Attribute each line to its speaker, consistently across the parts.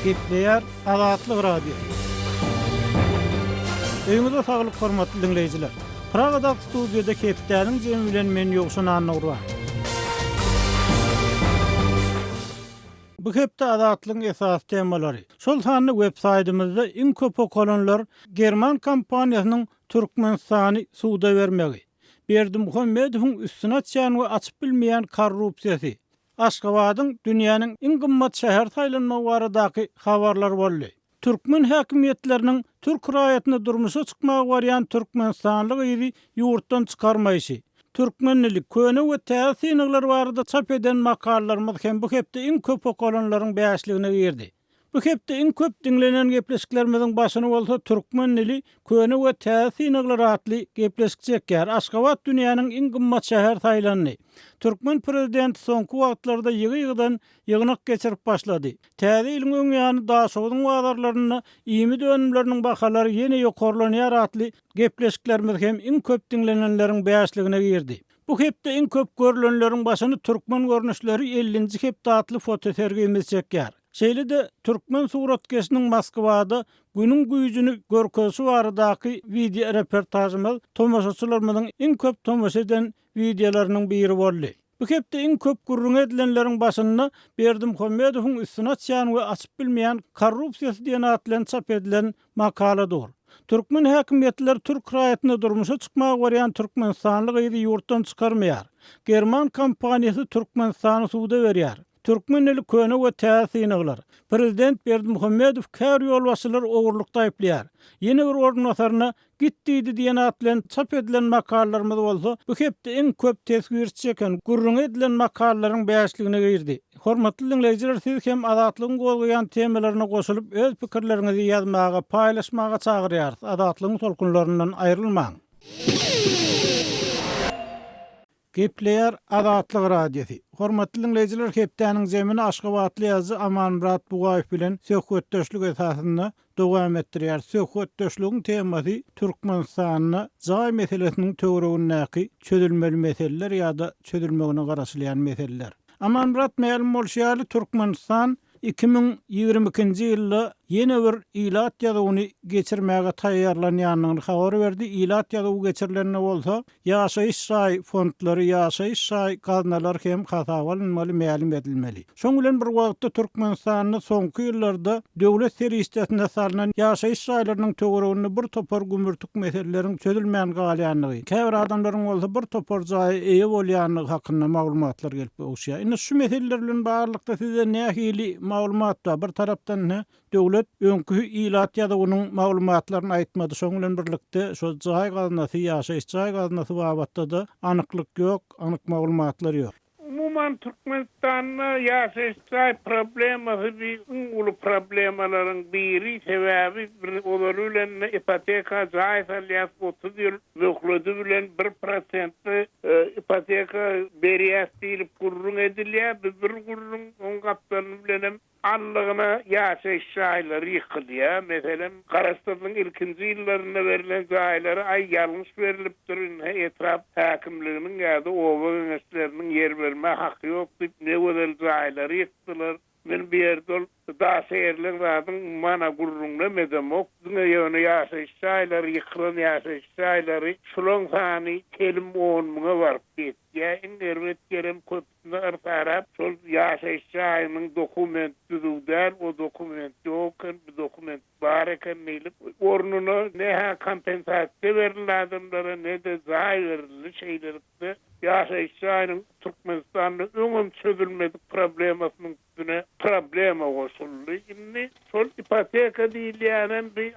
Speaker 1: Gepleýär Azatlyk Radio. Öňüňizde saglyk hormatly dinleýijiler. Pragada studiýada Kepdäniň jemi bilen men ýogşan anawra. Bu hepde Azatlygyň esas temalary. Şol sanly web-saytymyzda iň köp okulanlar German kompaniýasynyň Türkmenistany suwda bermegi. Berdimuhammedowyň üstüne çän we açyp bilmeýän korrupsiýasy. Aşgabatyň dünýäniň iň gymmat şäher saýlanmagy baradaky habarlar boldy. Türkmen häkimetleriniň türk raýatyna durmuşa çykmagy barýan Türkmenistanlyk ýyly ýurtdan çykarmaýşy. Türkmenlik köne we täsirler barada çap eden makallalarymyz hem bu hepde iň köp okulanlaryň bäşligine girdi. Bu hepde iň köp dinlenen gepleşiklerimiziň başyny bolsa Türkmenli köne we täsirler atly gepleşik çekýär. Aşgabat dünýäniň iň gymmat şäher saýlandy. Türkmen prezidenti soňky wagtlarda ýygy-ýygydan ýygynak geçirip başlady. Täze iliň öňýany daşowyň wagdarlaryny, ýymy dönümleriniň bahalary ýene ýokarlanýar atly gepleşiklerimiz hem iň köp dinlenenleriň bäşligine girdi. Bu hepde iň köp görülenleriň başyny Türkmen görnüşleri 50-nji hepde atly fotosergimiz çekýär. Şeýle-de Türkmen suratkeşiniň Moskwada günüň güýjüni görkezsi baradaky video reportajymyz tomoşaçylarymyň iň köp tomoşa eden videolarynyň biri boldy. Bu hepde iň köp gurrun edilenleriň başyna Berdimuhammedowyň üstüne çän we açyp bilmeýän korrupsiýasy diýen atlan çap edilen makaladyr. Türkmen häkimetler türk raýatyna durmuşa çykmagy barýan Türkmenistanlyk ýyly ýurtdan çykarmaýar. German kompaniýasy Türkmenistany suwda berýär. Türkmenli köne we täsirler. Prezident Berdimuhammedow kär ýolbaşçylar ogurlukda aýplýar. Ýene bir ornasaryna gitdiýdi diýen atlan çap edilen makallalarymyz bolsa, bu hepde iň köp tesgir çeken gurrun edilen makallalaryň bäşligine girdi. Hormatly dinleýijiler, siz hem Azatlygyň golgaýan temalaryna goşulyp öz pikirleriňizi ýazmaga, paýlaşmaga çagyrýarys. Azatlygyň tolkunlaryndan aýrylmaň. Gepleýär Azatlyk Radiosi. Hormatly dinleýijiler, Kepdäniň jemini Aşgabatly ýazgy Amanmurat Bugaýew bilen söhbetdeşlik esasynda dowam etdirýär. Söhbetdeşligiň temasy Türkmenistanyň jaý meselesiniň töweregindäki çözülmeli meseleler ýa-da çözülmegine garaşylýan meseleler. Amanmurat ma'lum bolýaly Türkmenistan 2022-nji ýylda ýene bir ilat ýazyny geçirmäge taýýarlanýanyny habar berdi. İlat ýazyny geçirilenne bolsa, ýaşaýyş şaý fondlary, ýaşaýyş şaý gaznalar hem hasabalanmaly, ma'lum edilmeli. Şoň bilen bir wagtda Türkmenistanyň soňky ýyllarda döwlet serýisine salynan ýaşaýyş şaýlarynyň töwereginde bir topar gümürtük meseleleriň çözülmän galýanlygy, käbir adamlaryň bolsa bir topar jaý eýe bolýanlygy hakynda maglumatlar gelip uşýar. Indi şu meseleler bilen barlykda size nähili maglumat var. Bir tarapdan döwlet öňkü ilat ýazynyň maglumatlaryny aýtmady. Şoň bilen birlikde şo jaý gaznasy, ýaşaýyş jaý gaznasy babatda da anyklyk ýok, anyk maglumatlar ýok.
Speaker 2: Umuman Türkmenistan'da yaşaştay probleması bir ulu problemaların biri sebebi oluruyla ipoteka zayisalyas 30 yıl möhlödü bilen 1% ipoteka beriyas deyilip gurrun edilýär. Bir gurrun on kaptanı bilenem anlığına yaşayış şahilleri yıkılıyor. Mesela Karastan'ın ilkinci yıllarında verilen şahilleri ay yanlış verilip durun. Etraf hakimliğinin ya da ova yöneticilerinin yer verme hakkı yok. Ne kadar şahilleri yıktılar. Ben bir yerde daha seyirler zaten mana gurrunla medemok. Yönü yaşayış şahilleri yıkılan yaşayış şahilleri şulon sani kelim oğunluğa varıp gitti. Ya innervet kerem köpüsünü artarap şol yaşayış şahinin dokumentüdüden o dokument yokken bir dokument bareken neyilip ornuna ne kompensasyon verilen adamlara ne de zayi verilen şeylerinde yaşayış şahinin Türkmenistan'da öňüm çözülmedik problemasının üstüne problema koşuldu. Şimdi şol ipoteka diýilýän bir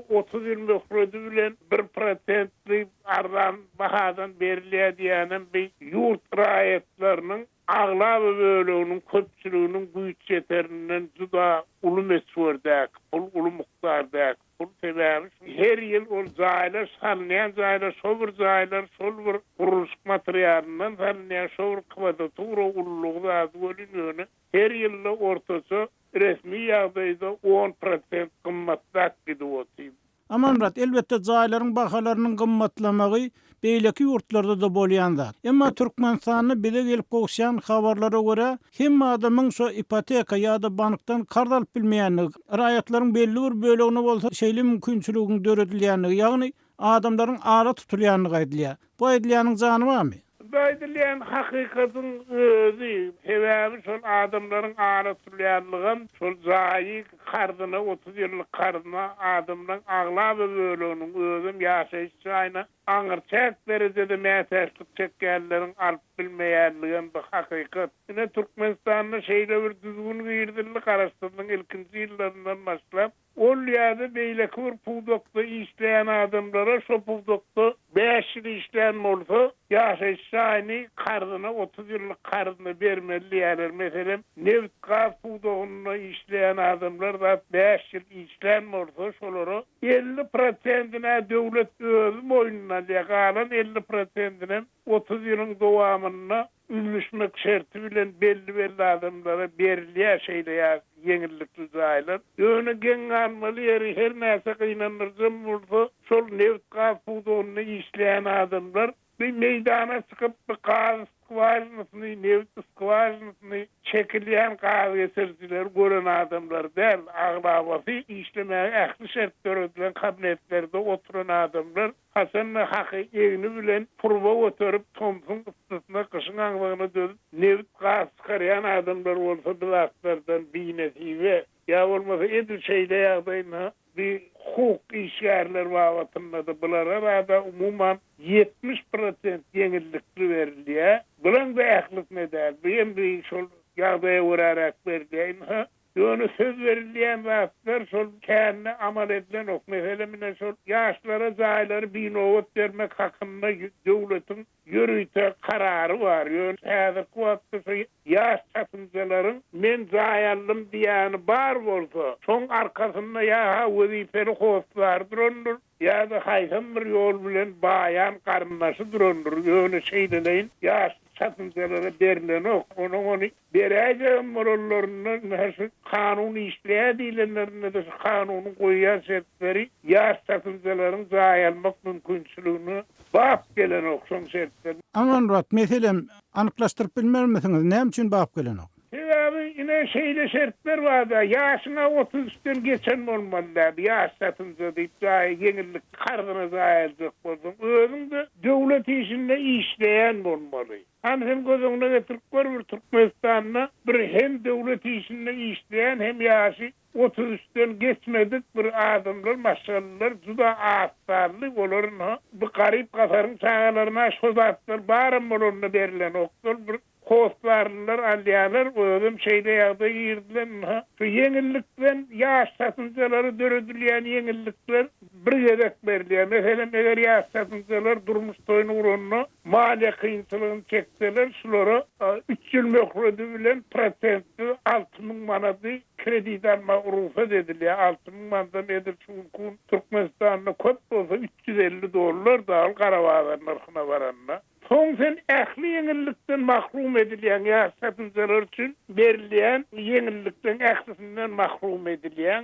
Speaker 2: 30 yıl möhrödü bilen 1% ardan bahadan berilýär diýen bir yurt raýatlarynyň agla bölüğünün köpçülüğünün güýç yeterinden juda ulu mesurdäk, ulu muhtardak, ulu sebebi her ýyl ol jaýlar sanlýan jaýlar, şol bir jaýlar, şol bir guruluş materialynyň sanlýan şol bir kvadratura ululugy bolýany. Her ýyl ortaça resmi ýagdaýda 10% gymmatdak gidip otyp.
Speaker 1: Aman murat, elbette jaýlaryň bahalarynyň gymmatlamagy beýleki ýurtlarda da bolýan zat. Emma Türkmenistanyny bize gelip gowşan habarlara görä, hem adamyň şo ipoteka ýa-da bankdan karz alyp bilmeýänligi, raýatlaryň belli bir bölegine bolsa şeýle mümkinçiligini döredilýänligi, ýagny adamlaryň ara tutulýanlygy aýdylýar. Bu aýdylýanyň jany barmy?
Speaker 2: Baydylan hakykatyn özü, sebäbi şol adamlaryň ara tutulýanlygy, şol jaýy kardyna 30 ýyllyk kardyna adamlaryň aglaba böleginiň özüm ýaşaýyş jaýyna aňyrçak derejede mätäçlik çekýänleriň alyp bilmeýänligi bu hakykat. Ine Türkmenistanyň şeýle bir düzgün girdildi garaşdyrylan ilkinji ýyllaryndan başlap ol ýa-da beýleki bir pudokda işleýän adamlara şo pudokda 5 ýyl işleýän bolsa ýaşaýyş jaýyny kardyna 30 ýyllyk kardyna bermeli ýalar. Meselem neft gaz pudogyna işleýän adamlar da 5 ýyl işleýän bolsa şolary 50%-ine döwlet özü moýnuna ýagalan 50%-ine 30 ýylyň dowamyna ünlüşmek şerti bilen belli adamlara berilýär şeýle yeňillikli jaýlar. Ýöne geň almaly ýeri her näse gynanyrjym bolsa şol neft gaz pudogyny işleýän adamlar bir meydana çıkıp bir gaz skvarynyny, neft skvarynyny çekilýän gaz getirjiler gören adamlar däl, aglabasy işlemäge ähli şertler ödülen kabinetlerde oturan adamlar hasanna haky egni bilen purba oturup tomsun ıstysyna kışın aňlygyna dönüp neft gaz çykarýan adamlar bolsa bilatlardan biýnesiwe ýa bolmasa edil şeýle ýagdaýyna bir hukuk işgärler wagtynda da bulara da umuman 70% yeňillikli berilýär. Bulan da ählik nedäl. Bir şol ýagdaýa görärak berilýär. Ýöne söz berilýän wagtlar şol känni amal edilen ok. Meselem şol ýaşlara jaýlary binowat bermek hakynda döwletiň ýürüýte karary bar. Ýöne häzir kuwatda ýaş satynjylaryň men jaýalym diýäni bar bolsa, şoň arkasynda ýa wezipeli howplar durandyr. Ya da haýsam bir ýol bilen bayan garyndaşy durandyr. Ýöne şeýleýin ýaş satynjylara berilen ok. Onu beräjek morallaryndan näse kanun işleýär diýenlerine de kanuny goýýan şertleri ýaş satynjylaryň jaýalmak mümkinçiligini bap gelen ok şoň şertler.
Speaker 1: Aman murat, meselem anyklaşdyryp bilmermisiňiz, näme üçin bap gelen ok?
Speaker 2: Yine şeýle şertler var da ýaşyna 30-den geçen bolmaly. Ýaş satynjy diýip yeňillik kardyna jaýyljak bolsaň, özüň de döwlet işinde işleýän bolmaly. Hem gözüňe getirip bir Türkmenistanyna bir hem döwlet işinde işleýän hem ýaşy 33'den geçmedik bir adamlar, maşallar, juda astarly bolaryn. Bu garip gasaryň çağalaryna şu zatlar barym bolanyna berilen okdur bir hostlarlar, alýarlar, özüm şeýle ýagda girdiler. Şu yeňillikden ýaş satynjylary döredilýän yeňillikler bir gezek berilýär. Meselem eger ýaş satynjylar durmuş toýuny uranyna maliýe kynçylygyny çekseler, şolary 3 ýyl möhreti bilen prosentli 6.000 manat kredi alma urufat edilýär. 6.000 manat edil şunkun Türkmenistanyna köp bolsa $350 da al Garabağ narhyna baranna. Soň sen ähli yeňillikden mahrum edilýän ýa satynjylar üçin berilýän yeňillikden ählisinden mahrum edilýän.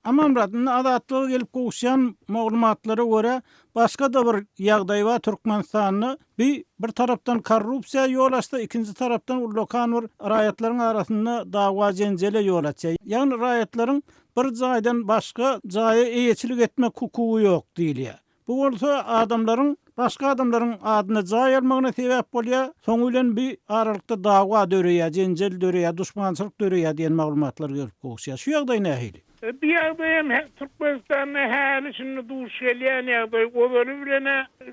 Speaker 1: Aman murat, adatlyga gelip gowşan maglumatlara görä başga da bir ýagdaý bar Türkmenistanyny bir tarapdan korrupsiýa ýol açdy, ikinji tarapdan lokan bir raýatlaryň arasynda dawa jenjele ýol açdy. Ýani raýatlaryň bir jaýdan başga jaýa eýeçilik etmek hukugy ýok diýilýär. Bu bolsa adamlaryň başga adamlaryň adyny jaý almagyna sebäp bolýar. Soň bilen bir aralykda dawa döreýär, jenjel döreýär, düşmançylyk döreýär diýen maglumatlar gelip gowşýar. Şu ýagdaý nähili?
Speaker 2: Bir ýagdaýam Türkmenistanyň häli şunu duş gelýän ýagdaý, olary bilen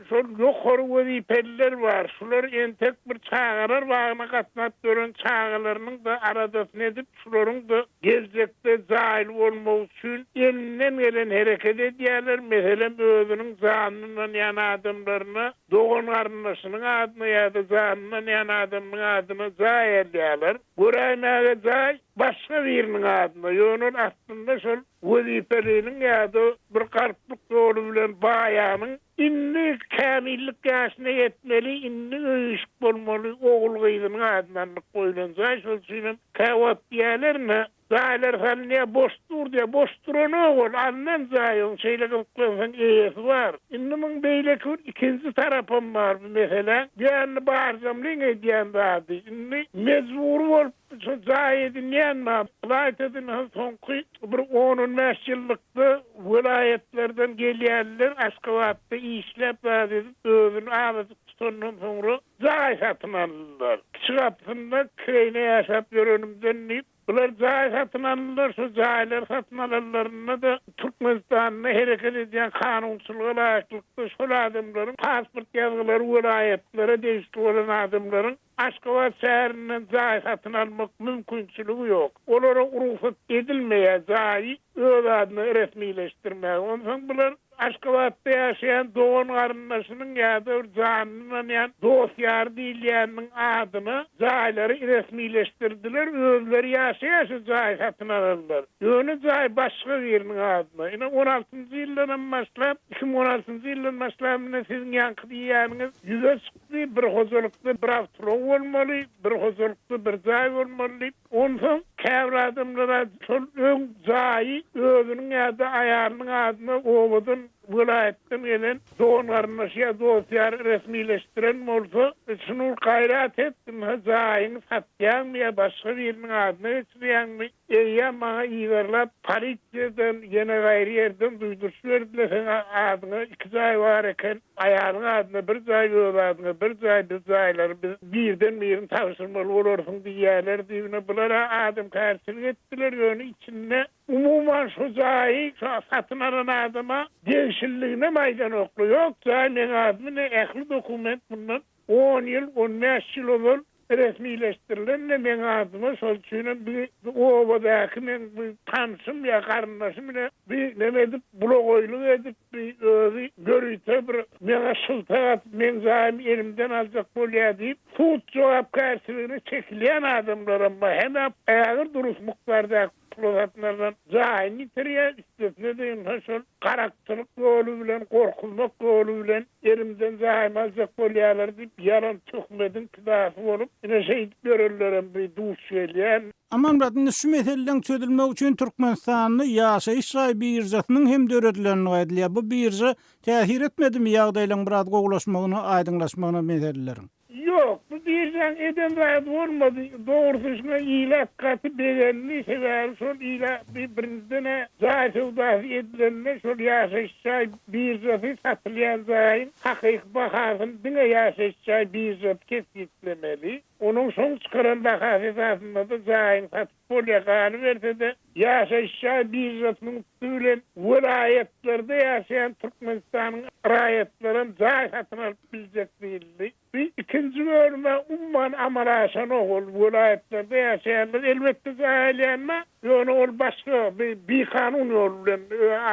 Speaker 2: şol ýokary wezipeler bar. Şular entek bir çağırar wagtyna gatnap dören çağılarynyň da aradasyny edip şolaryň da geljekde jaýyl bolmagy üçin elinden gelen hereket edýärler. Meselem özüniň janynyň ýana adamlaryna, dogan garyndaşynyň adyna ýa-da janynyň ýana adamyň adyna jaý edýärler. Göräňäge jaý başga biriniň adyna. Ýöne aslynda şol wezipeliniň ýa-da bir garplyk ýoly bilen baýanyň inni kamillik ýaşyna yetmeli, inni öýüşik bolmaly, ogul gyzynyň adyna goýulanjak. Şol üçin kawap diýerlerine Zaylar halne boştur diye boşturan ogul andan zaýyň şeýle gıpkılan eýesi var. Indiň beýleki ikinji tarapym bar mesela. Ýani barjam liňe diýen bardy. Indi mezbur bolup şu zaýydy näme? Vilayetden soňky bir 10 ýyllykda vilayetlerden gelýärler Aşgabatda işläp bardy. Özüni aýaty tutandan soňra zaý satyn aldylar. Çıgapsynda köýne ýaşap ýörenimden bular zaý satyn aldylar, şu zaýlar satyn alanlaryna da Türkmenistanyna hereket edýän kanunçylyga laýyklykda şol adamlaryň pasport ýazgylary vilayetlere deýişli bolan adamlaryň Aşgabat şäherinden zaý satyn almak mümkinçiligi ýok. Olara ruhsat edilmeýär zaý öz adyny resmileşdirmäge. Ondan bular Aşgabatda ýaşaýan doğan garyndaşynyň ýa-da bir janynyň ýa dostýar diýilýäniň adyny zaýlary resmileşdirdiler, özleri ýaşaýan şu zaý satyn aldylar. Ýöne zaý başga biriniň adyna. Ine 16-njy ýyldan başlap, 2016-njy ýyldan başlap siziň ýanky diýýäniňiz ýüze çykdy, bir hozurlukda bir awtolog bolmaly, bir hozurlukda bir zaý bolmaly. Ondan käbir adamlara şol öň zaý özüniň ýa-da aýarynyň adyna obadyn vilayetden gelen doğan garyndaşy dostýar resmileşdiren bolsa, şunu gaýrat etdim, zaýyny satýan ýa başga biriniň adyna geçirýänmi? Eýa maňa iýerlap polisiýadan ýene gaýry ýerden duýduruş berdiler, adyna iki zaý bar eken, aýaryň adyna bir zaý, öz adyna bir zaý, biz zaýlary birden birini taşyrmaly bolarsyň diýýärler diýene bular adam karşylyk etdiler, ýöne içinde umuman şu zaý satyn alan adama değişilliğine maýdan oklu yok. Zaýyň adyny ähli dokument bundan 10 ýyl, 15 ýyl bol resmileşdirilen men adyma şol üçin bir obadaky men tanşym ýa garyndaşym bir neme edip blogoýluk edip bir özi görýte bir mena şyltagat men zaýym elimden aljak bolýar diýip sud jogap karşylygyny çekilýän adamlara hem ägir durus mukdarda Pulazatlardan zaýyn ýitirýär, istetne deýin şol garakçylyk ýoly bilen, gorkulmak ýoly bilen erimden zaýym aljak bolýarlar diýip ýalan töhmedin kidasy bolup, ine şeýdip görürler bir duş gelýän.
Speaker 1: Aman bratyn şu meseleleň çözülmegi üçin Türkmenistanyny ýaşaýyş raý birjasynyň hem döwletleriniň aýdylýar. Bu birja täsir etmedimi ýagdaýlaryň biraz gowulaşmagyna, aýdyňlaşmagyna meseleleriň?
Speaker 2: Yok, bu birden eden rahat olmadı. Doğrusuna iyilik katı beğenli sever. Şol iyilik birbirine zayi sevdası edilenle şol yaşaşçay bir zafı satılyan zayin hakik bakasın dine yaşaşçay bir zafı kesitlemeli. Onun son çıkaran bakası esasında da zayin satıp polyakanı verse de yaşaşçay bir zafının tüylen vilayetlerde yaşayan Türkmenistan'ın rayetlerin zayi satın alıp bilecek değildi. Bir ikinci bölüme umman amaraşan oğul vilayetlerde yaşayanlar elbette zahilyenme yani ol başka bir kanun yoluyla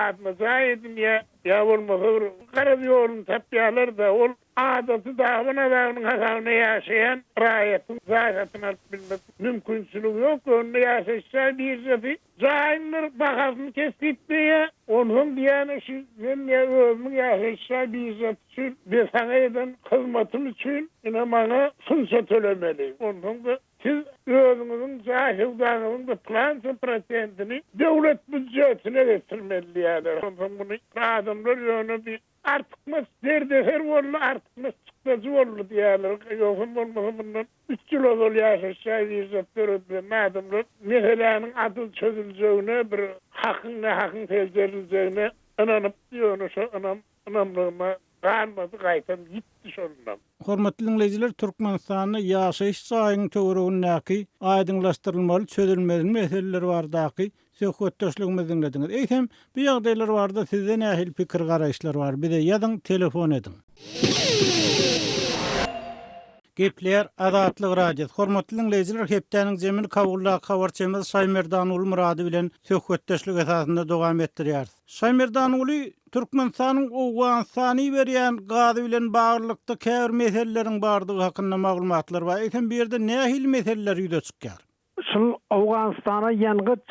Speaker 2: adına zahidin ya olmasa karab yolun tapyalar da ol adatı dağına hasavına yaşayan rayetin zahidini alıp bilmek mümkünsülüğü yok. Onunla yaşayışlar bir zafi zahidinler bakasını kesip diye onun diyene ben ya ömrüm yaşayışlar bir zafi bir sana eden hizmetim için yine bana fırsat ölemeli. Ondan da siz özünüzün zahildağının da plansı prosentini devlet bütçesine getirmeli yani. Ondan bunu adamlar yönü bir artık mı derdefer oldu, artık mı çıktacı oldu diyorlar. Yoksa olmasa bundan 3 yıl olur yaşaşağı bir ödülen adamlar meselanın adı çözüleceğine bir hakkın tezdirileceğine inanıp diyor. Inanmama kalmadı gaytan gitti şondan.
Speaker 1: Hormatly dinleyijiler, Türkmenistanyny ýaşaýyş saýynyň töweregindäki aýdyňlaşdyrylmaly, çözülmeli meseleler bardaky söhbetdeşligimizi dinlediňiz. Eýsem, bu ýagdaýlar barada sizde nähil pikir garaýşlar bar? Bir de ýazyň, telefon edin. Gepler Azatlyk radiosu. Hormatly dinleyijiler, hepdeniň jemini kabulda habarçymyz Şaýmerdan uly Murady bilen söhbetdeşlik esasynda dowam etdirýär. Şaýmerdan uly Türkmenistanyň Owgansany berýän gazy bilen baglykda käbir meseleleriň bardygy hakynda maglumatlar bar. Eýsem bir de nähil meseleler ýüze çykýar?
Speaker 3: Şol Owganstana ýangıç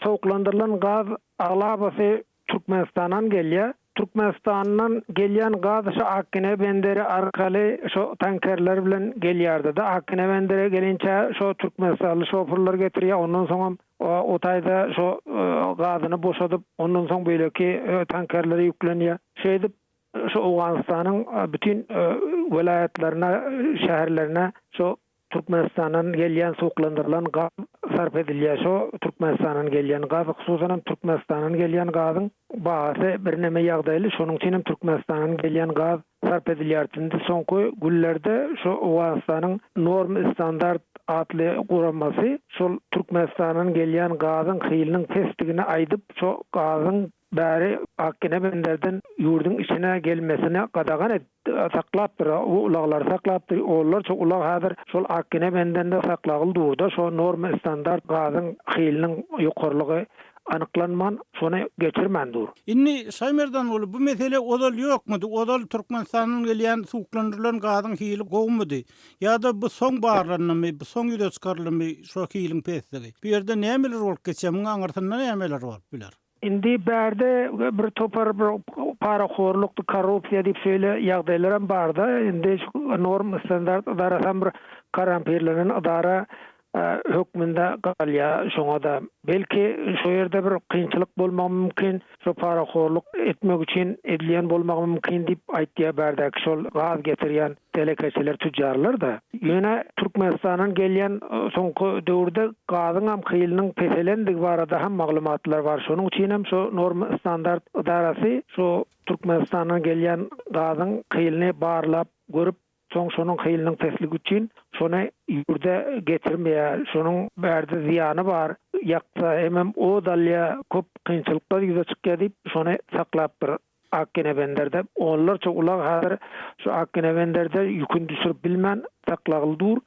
Speaker 3: sowuklandyrylan gaz aglabasy Türkmenistandan gelýär. Türkmenistan'dan gelýän gaz şu Akkene benderi arkaly şu tankerler bilen gelýärdi da Akkene bendere gelinçe şu Türkmenistanly şoförler getirýär. Ondan soň o taýda şu gazyny boşadyp ondan soň beýleki tankerlere ýüklenýär. Şeýdip şu Awganystanyň bütün vilayetlerine, şäherlerine şu Türkmenistan'dan gelýän suwuklandyrylan gaz sarf edilýär. Şu Türkmenistan'dan gelýän gaz, hususan Türkmenistan'dan gelýän gazyň bahasy bir neme ýagdaýly. Şonuň üçin hem Türkmenistan'dan gelýän gaz sarf edilýär. Soňky günlerde şu Awganystanyň norm standart atly guramasy şol Türkmenistan'dan gelýän gazyň hylynyň pestigini aýdyp şu gazyň bäri Akkene benderden ýurdun içine gelmesine qadagan saklapdyr. O ulaglar saklapdyr. Onlar çok ulag häzir şol Akkene bendende saklagyldy da şu norma standart gazyň hylynyň ýokarlygy anyklanman şonu geçirmendir.
Speaker 1: Inni Şaymerdan bolu bu mesele odal ýokmudy? Odal Türkmenistanyň gelýän suwuklandyrylan gazyň hyly gowmudy? Ýa-da bu soň barlanymy, bu soň ýüze çykarlymy şu hylyň pestigi? Bu ýerde nämeler bolup geçýär? Muňa aňyrtynda nämeler bolup biler?
Speaker 3: Indi bärde bir topar bir paraxorluk, korrupsiya diýip şeýle ýagdaýlar barda. Indi norm standart idarasam bir karamperleriň idara hökmünde galýar. Şoňa da belki şu ýerde bir kynçylyk bolmagy mümkin, şu paraxorluk etmek üçin edilýän bolmagy mümkin diýip aýtýar bärdäki şol gaz getirýän telekeçiler, tüccarlar da. Ýöne Türkmenistanyň gelýän soňky döwürde gazyň hem hylynyň peselendigi barada hem maglumatlar bar. Şonuň üçin hem şu norma standart idarasy şu Türkmenistanyň gelýän gazyň hylyny barlap görüp şonuň hylynyň pesligi üçin şonu ýurde getirmeýär. Şonuň bärde ziýany bar. Ýaksa hem o dalýa köp kynçylyklar ýüze çykýar diýip şonu saklap bir Akkene benderde. Onlar çok ulag häzir şu Akkene benderde ýükün düşürüp bilmän saklagyldyr.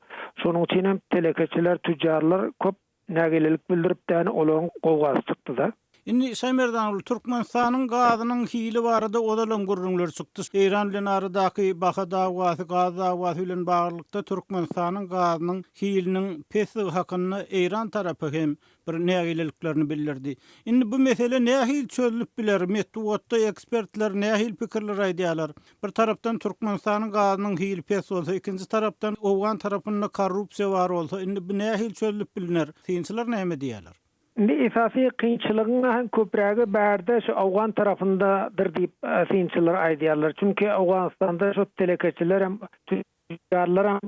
Speaker 3: Şonuň üçin hem telekeçiler, tüccarlar köp nägelelik bildirip däni olaň gowgasy çykdy da.
Speaker 1: Inni Şaymerdan Türkmenistanyň gazynyň hyly barada odalan gurrunlar çykdy. Eýran bilen aradaky baha dawasy, gaz dawasy bilen baglykda Türkmenistanyň gazynyň hylynyň pesigi hakyny Eýran tarapy hem bir nägileliklerini bildirdi. Indi bu mesele nähil çözülüp biler? Metduatda ekspertler nähil pikirler aýdýarlar. Bir tarapdan Türkmenistanyň gazynyň hyly pes bolsa, ikinji tarapdan Awgan tarapynda korrupsiýa bar bolsa, indi bu nähil çözülüp biliner? Synçylar näme diýerler?
Speaker 3: Indi esasy kynçylygyň hem köprägi bärde şu Awgan tarapyndadyr diýip synçylar aýdýarlar. Çünki Awganystanda şu telekeçiler hem tüccarlar hem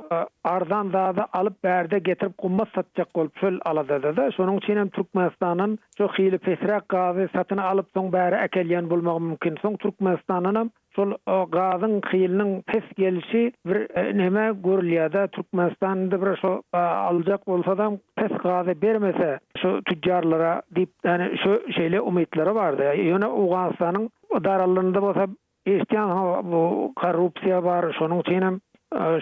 Speaker 3: arzan zada alıp bärde getirip gumma satjak bolup şol alada da. Şonuň üçin hem Türkmenistanyň şu hyly pesrak gazy satyny alyp soň bäri äkelýän bolmagy mümkin. Soň Türkmenistanyň hem şol gazyň hylynyň pes gelişi bir neme görülýär da. Türkmenistanda bir şu aljak bolsa da pes gazy bermese şu tüccarlara diýip ýani şu şeýle umytlary bardy. Ýöne Awganystanyň idaralarynda bolsa eşitýän bu korrupsiýa bar. Şonuň üçin hem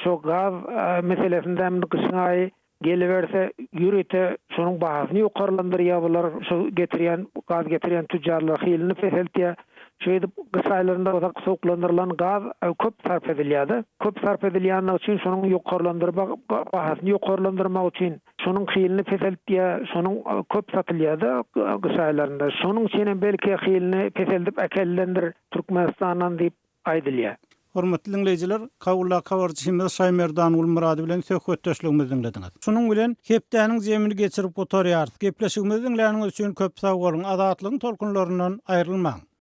Speaker 3: şu gaz meselesinde hem kışnay geliverse ýürete şonuň bahasyny ýokarlandyrýar bolar. Şu getirýän gaz getirýän tüccarlar hylyny peseltýär. Şeýdip gysaýlarynda ozak suwuklandyrylan gaz köp sarf edilýär. Köp sarf edilýän üçin şonuň ýokarlandyrmak bahasyny ýokarlandyrmak üçin şonuň hylyny peseltýär, şonuň köp satylýar da gysaýlarynda. Şonuň üçin belki hylyny peseldip äkellendir Türkmenistandan diýip aýdylýar.
Speaker 1: Hormatly dinleyijiler, Kawula kawarjymyz Şaymerdan Ulmurady bilen söhbetdeşligimizi dinlediňiz. Şunun bilen hepdäniň jemini geçirip oturýar. Gepleşigimizi dinleýäniňiz üçin köp sag bolun. Azatlygyň tolkunlaryndan aýrylmaň.